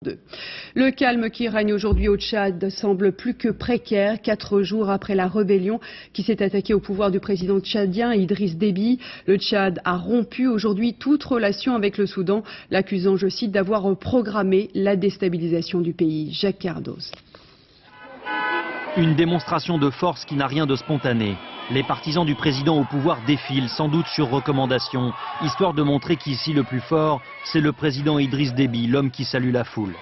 2. Le calme qui règne aujourd'hui au Tchad semble plus que précaire, 4 jours après la rébellion qui s'est attaquée au pouvoir du président tchadien Idriss Déby. Le Tchad a rompu aujourd'hui toute relation avec le Soudan, l'accusant, je cite, d'avoir programmé la déstabilisation du pays. Jacques Cardoz. Une démonstration de force qui n'a rien de spontané. Les partisans du président au pouvoir défilent, sans doute sur recommandation, histoire de montrer qu'ici le plus fort, c'est le président Idriss Déby, l'homme qui salue la foule.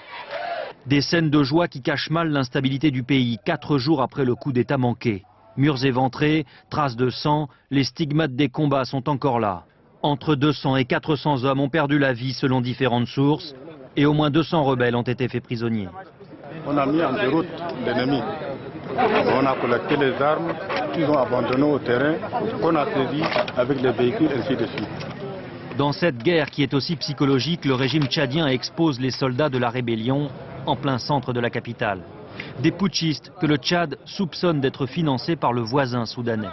Des scènes de joie qui cachent mal l'instabilité du pays, 4 jours après le coup d'État manqué. Murs éventrés, traces de sang, les stigmates des combats sont encore là. Entre 200 et 400 hommes ont perdu la vie selon différentes sources, et au moins 200 rebelles ont été faits prisonniers. On a mis en déroute l'ennemi. On a collecté les armes qu'ils ont abandonnées au terrain, qu'on a saisies avec les véhicules, ainsi de suite. Dans cette guerre qui est aussi psychologique, le régime tchadien expose les soldats de la rébellion en plein centre de la capitale. Des putschistes que le Tchad soupçonne d'être financés par le voisin soudanais.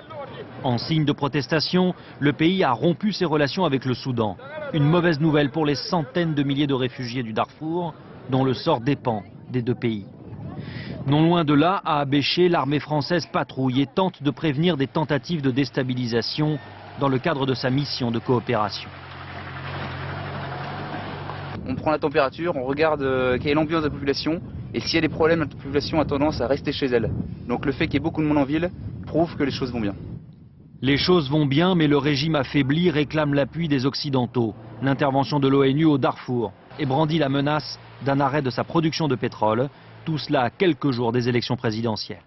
En signe de protestation, le pays a rompu ses relations avec le Soudan. Une mauvaise nouvelle pour les centaines de milliers de réfugiés du Darfour, dont le sort dépend des deux pays. Non loin de là, à Abéché, l'armée française patrouille et tente de prévenir des tentatives de déstabilisation dans le cadre de sa mission de coopération. On prend la température, on regarde quelle est l'ambiance de la population et s'il y a des problèmes, la population a tendance à rester chez elle. Donc le fait qu'il y ait beaucoup de monde en ville prouve que les choses vont bien. Les choses vont bien, mais le régime affaibli réclame l'appui des Occidentaux. L'intervention de l'ONU au Darfour et brandit la menace d'un arrêt de sa production de pétrole. Tout cela à quelques jours des élections présidentielles.